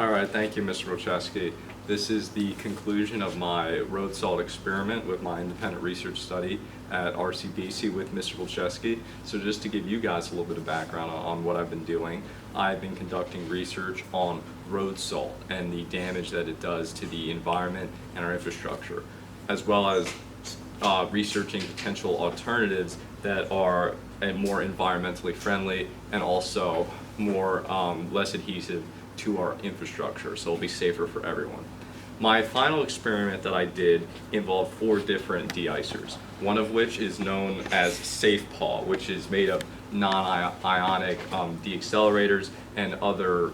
All right, thank you, Mr. Rocheski. This is the conclusion of my road salt experiment with my independent research study at RCBC with Mr. Rocheski. So just to give you guys a little bit of background on what I've been doing, I've been conducting research on road salt and the damage that it does to the environment and our infrastructure, as well as researching potential alternatives that are more environmentally friendly and also more less adhesive to our infrastructure, so it'll be safer for everyone. My final experiment that I did involved 4 different de-icers, one of which is known as SafePaw, which is made of non-ionic deaccelerators and other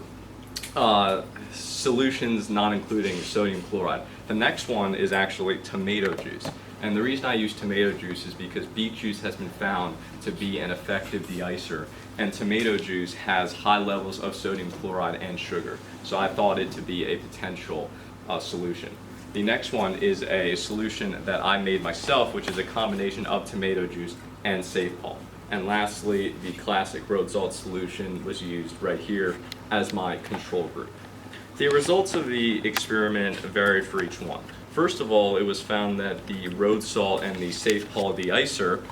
solutions not including sodium chloride. The next one is actually tomato juice. And the reason I use tomato juice is because beet juice has been found to be an effective de-icer, and tomato juice has high levels of sodium chloride and sugar. So I thought it to be a potential solution. The next one is a solution that I made myself, which is a combination of tomato juice and SafePaw. And lastly, the classic road salt solution was used right here as my control group. The results of the experiment varied for each one. First of all, it was found that the road salt and the SafePaw de-icer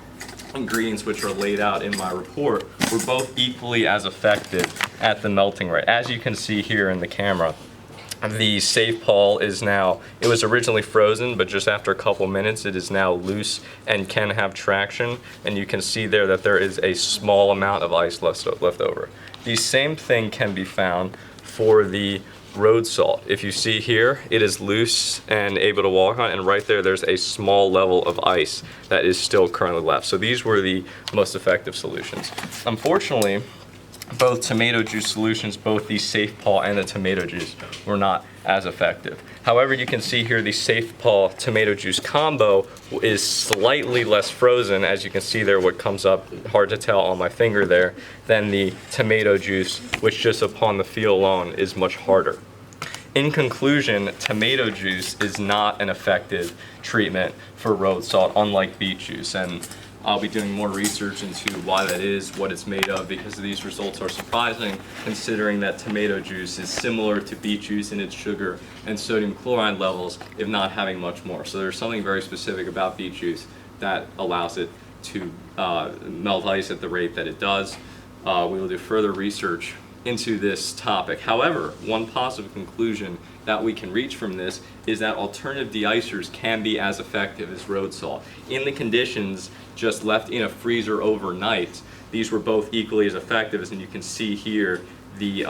ingredients, which are laid out in my report, were both equally as effective at the melting rate. As you can see here in the camera, the SafePaw is now, it was originally frozen, but just after a couple minutes it is now loose and can have traction, and you can see there that there is a small amount of ice left over. The same thing can be found for the road salt. If you see here, it is loose and able to walk on, and right there there's a small level of ice that is still currently left. So these were the most effective solutions. Unfortunately, both tomato juice solutions, both the SafePaw and the tomato juice, were not as effective. However, you can see here the SafePaw tomato juice combo is slightly less frozen, as you can see there what comes up, hard to tell on my finger there, than the tomato juice, which just upon the feel alone is much harder. In conclusion, tomato juice is not an effective treatment for road salt, unlike beet juice, and I'll be doing more research into why that is, what it's made of, because these results are surprising considering that tomato juice is similar to beet juice in its sugar and sodium chloride levels, if not having much more. So there's something very specific about beet juice that allows it to melt ice at the rate that it does. We will do further research into this topic. However, one positive conclusion that we can reach from this is that alternative de-icers can be as effective as road salt. In the conditions just left in a freezer overnight, these were both equally as effective, and you can see here the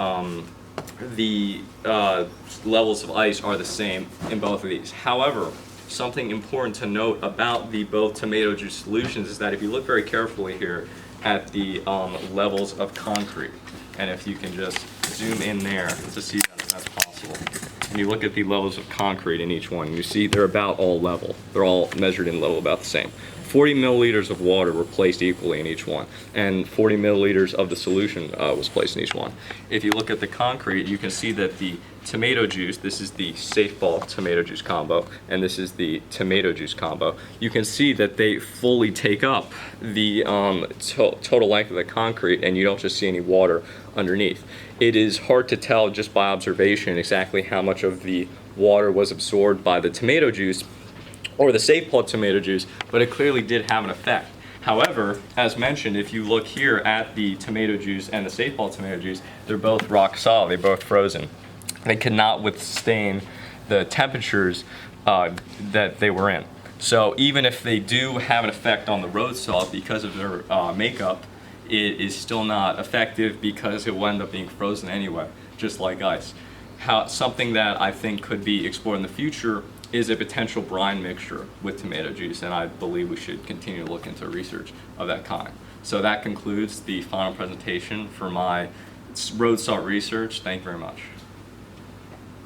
levels of ice are the same in both of these. However, something important to note about the both tomato juice solutions is that if you look very carefully here at the levels of concrete, and if you can just zoom in there to see that if that's possible, and you look at the levels of concrete in each one, you see they're about all level. They're all measured in level about the same. 40 milliliters of water were placed equally in each one, and 40 milliliters of the solution was placed in each one. If you look at the concrete, you can see that the tomato juice, this is the SafePaw tomato juice combo, and this is the tomato juice combo. You can see that they fully take up the total length of the concrete, and you don't just see any water underneath. It is hard to tell just by observation exactly how much of the water was absorbed by the tomato juice or the SafePaw tomato juice, but it clearly did have an effect. However, as mentioned, if you look here at the tomato juice and the SafePaw tomato juice, they're both rock solid, they're both frozen. They could not withstand the temperatures that they were in. So even if they do have an effect on the road salt because of their makeup, it is still not effective because it will end up being frozen anyway, just like ice. Something that I think could be explored in the future is a potential brine mixture with tomato juice, and I believe we should continue to look into research of that kind. So that concludes the final presentation for my road salt research. Thank you very much.